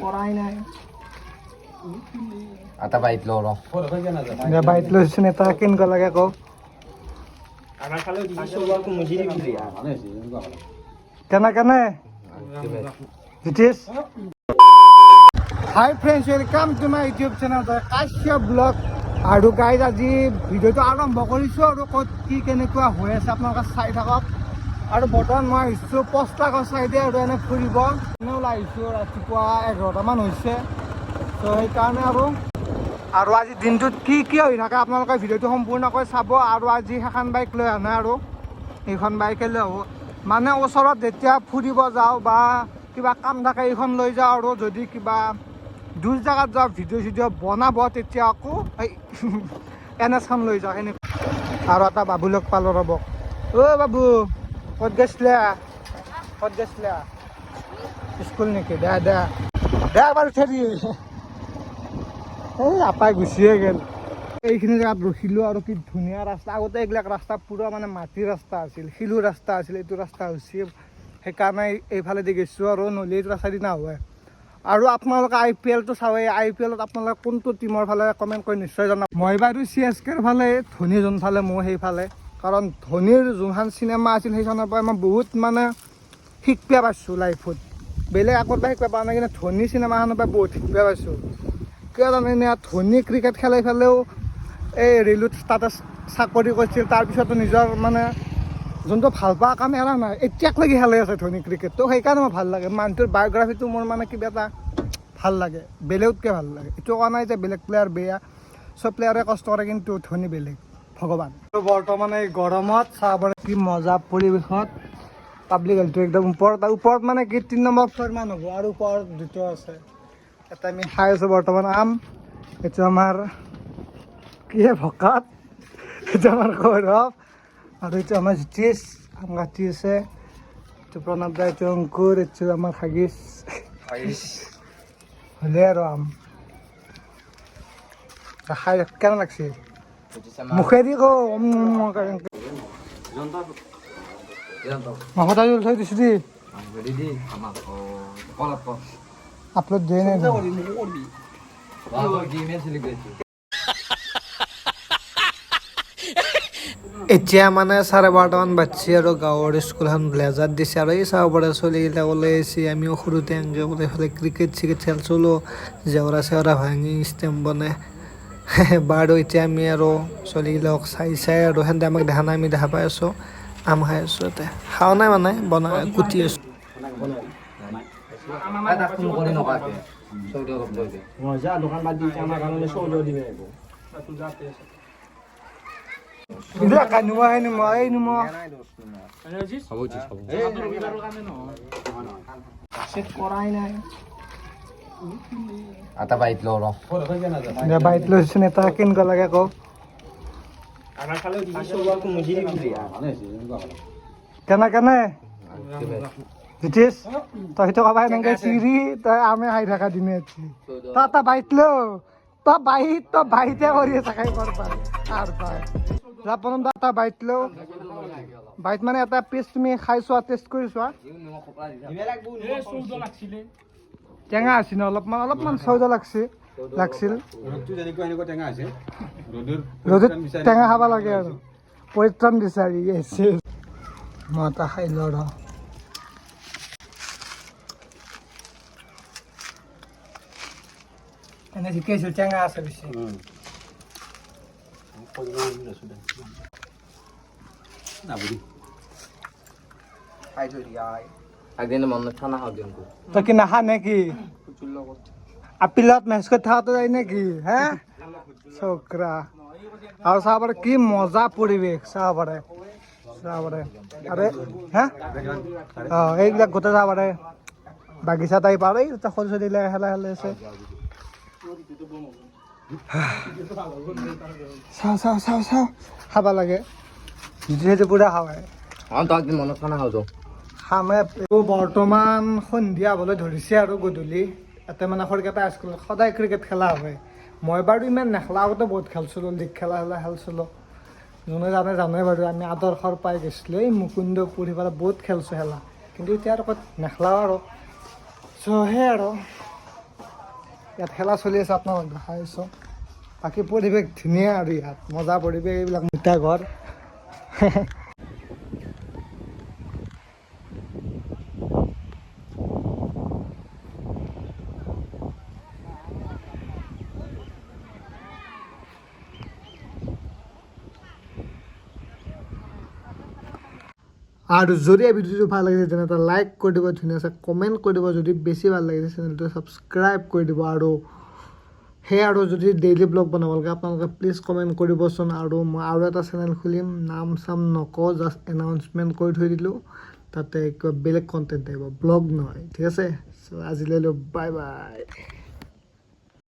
কৰাই নাই आता बाईत लो रो বাইত লৈছোঁ এটা কেনেকুৱা লাগে কওক কেনে জিতেশ হাই friends welcome to my YouTube channel Kashyap blog আৰু গাইজ আজি ভিডিঅ'টো আৰম্ভ কৰিছোঁ আৰু ক'ত কি কেনেকুৱা হৈ আছে আপোনালোকে চাই থাকক আৰু বৰ্তমান মই আহিছোঁ পোষ্টাগৰ চাইডে আৰু এনে ফুৰিব এনে ওলাই আহিছোঁ ৰাতিপুৱা 11টামান হৈছে ত' সেইকাৰণে আৰু আজি দিনটোত কি কি হৈ থাকে আপোনালোকে ভিডিঅ'টো সম্পূৰ্ণকৈ চাব আৰু আজি সেইখন বাইক লৈ আনে আৰু সেইখন বাইকে লৈ আহোঁ মানে ওচৰত যেতিয়া ফুৰিব যাওঁ বা কিবা কাম থাকে এইখন লৈ যাওঁ আৰু যদি কিবা দূৰ জেগাত যাওঁ ভিডিঅ' চিডিঅ' বনাব তেতিয়া আকৌ এই NS-খন লৈ যাওঁ সেনেকুৱা আৰু এটা বাবু লগ পালোঁ ৰ'ব অ' বাবু ক'ত গৈছিলা স্কুল নেকি দে এবাৰ উঠাই দিয়ে এই আপাই গুচিয়ে গ'ল এইখিনি জেগাত ৰখিলোঁ আৰু কি ধুনীয়া ৰাস্তা আগতে এইবিলাক ৰাস্তা পুৰা মানে মাটিৰ ৰাস্তা আছিল শিলৰ ৰাস্তা আছিল এইটো ৰাস্তা হৈছে সেইকাৰণে এইফালেদি গৈছোঁ আৰু নহ'লে এইটো ৰাস্তা দি নাহয় আৰু আপোনালোকে IPL-টো চাওঁৱে IPL-ত আপোনালোকে কোনটো টীমৰ ফালে কমেণ্ট কৰি নিশ্চয় জনাব মই বাৰু CSKৰ ফালে ধোনী যোনফালে মোৰ সেইফালে কাৰণ ধোনীৰ যোনখন চিনেমা আছিল সেইখনৰ পৰা মই বহুত মানে শিকিব পাইছোঁ লাইফত বেলেগ আগত বা শিকিব পৰা নাই কিন্তু ধোনী চিনেমাখনৰ পৰা বহুত শিকিব পাইছোঁ কিয় জানেনে ধোনী ক্ৰিকেট খেলাই ফেলেও এই ৰেলত তাতে চাকৰি কৰিছিল তাৰপিছতো নিজৰ মানে যোনটো ভাল পোৱা কাম এৰা নাই এতিয়াকলৈকে খেলাই আছে ধোনী ক্ৰিকেট তো সেইকাৰণে মোৰ ভাল লাগে মানুহটোৰ বায়'গ্ৰাফিটো মোৰ মানে কিবা এটা ভাল লাগে বেলেগতকৈ ভাল লাগে এইটো কোৱা নাই যে বেলেগ প্লেয়াৰ বেয়া চব প্লেয়াৰে কষ্ট কৰে কিন্তু ধোনী বেলেগ ভগৱান বৰ্তমান এই গৰমত চাব কি মজা পৰিৱেশত পাব্লিক হেল্থটো একদম ওপৰত মানে কি 3 নম্বৰ ফ্ল'ৰ মান হ'ব আৰু ওপৰত দুটা আছে এটা আমি খাই আছোঁ বৰ্তমান আম এইটো আমাৰ কি ভকাত এইটো আমাৰ গৌৰৱ আৰু এইটো আমাৰ জিতেশ আম কাটি আছে এইটো প্ৰণৱ দা এইটো অংকুৰ এইটো আমাৰ হাগিছ হ'লে আৰু আম খাই কেনে লাগছে মুখেদি মাংসটা থৈ দিছোঁ দেই আপলোড দিয়ে নাই এতিয়া মানে 12:30মান বাজছে আৰু গাঁৱৰ স্কুলখন ব্লেজাৰ দিছে আৰু এই চাব পাৰে চলিগিলাক ওলাই আহিছে আমিও সৰুতে এনেকৈ ওলাই ফালে ক্ৰিকেট খেলিছিলোঁ জেওৰা চেওৰা ভাঙি ষ্টেম্প বনাই বাৰু এতিয়া আমি আৰু চলিগিলাক চাই আৰু সেনেকৈ আমাক দেখা নাই আমি দেখা পাই আছোঁ আম খাই আছোঁ ইয়াতে খাৱা নাই মানে বনাই কুটি আছোঁ आता बाईत लो रो বাইত লৈছোঁ এটা কেনেকুৱা লাগে কওক কেনে জিতেশ তই সেইটো কবাই এনেকৈ চিৰি তই আমি খাই থকা দিনে তই এটা বাইত লো তই বাইতে কৰি আছা খাই প্ৰথম এটা বাইত লো বাইত মানে এটা পিচ তুমি খাই চোৱা টেষ্ট কৰি চোৱা টেঙা আছিল ন অলপমান চৌদা লাগছিল ৰ'দত টেঙা খাব লাগে আৰু পৰিত্ৰাণ বিচাৰি আছে মই এটা খাই লওঁ ৰ এনে শিকাইছোঁ টেঙা আছে বেছি একদিন মন ঠান্ডা হোক দিন তই কি নাখা নেকি আপিলত মেচ কৰি থাকাটো যায় নেকি হে চকৰা আৰু চাব পাৰে কি মজা পৰিৱেশ চাব পাৰে আৰে হে অঁ এইবিলাক গোটেই চাব পাৰে বাগিচা টাইপ আৰু এই সৰু চলিলে খেলা আছে চাওঁ খাব লাগে যিহেতু পুৰা খাৱাই তো একদিন মনত ঠান্ডা হও তো খামে বৰ্তমান সন্ধিয়া হ'বলৈ ধৰিছে আৰু গধূলি ইয়াতে মানে সৰকেইটা স্কুলত সদায় ক্ৰিকেট খেলা হয় মই বাৰু ইমান নেখেলা আগতে বহুত খেলিছিলোঁ লীগ খেলিছিলোঁ যোনে জানে বাৰু আমি আদৰ্শৰ পাই গৈছিলোঁ এই মুকুন্দপুৰ সিফালে বহুত খেলিছোঁ কিন্তু এতিয়া আৰু ক'ত নেখেলাওঁ আৰু চ' সেই আৰু ইয়াত খেলা চলি আছে আপোনালোক দেখাই আছোঁ বাকী পৰিৱেশ ধুনীয়া আৰু ইয়াত মজা পৰিৱেশ এইবিলাক মিঠা ঘৰ আৰু যদি এই ভিডিঅ'টো ভাল লাগিছে তেনে এটা লাইক কৰি দিব ধুনীয়াকৈ কমেণ্ট কৰি দিব যদি বেছি ভাল লাগিছে চেনেলটো ছাবস্ক্ৰাইব কৰি দিব আৰু সেই আৰু যদি ডেইলি ব্লগ বনাব লাগে আপোনালোকে প্লিজ কমেণ্ট কৰিবচোন আৰু মই আৰু এটা চেনেল খুলিম নাম চাম নকওঁ জাষ্ট এনাউন্সমেণ্ট কৰি থৈ দিলোঁ তাতে কিবা বেলেগ কণ্টেণ্ট আহিব ব্লগ নহয় ঠিক আছে চ' আজিলৈ বাই বাই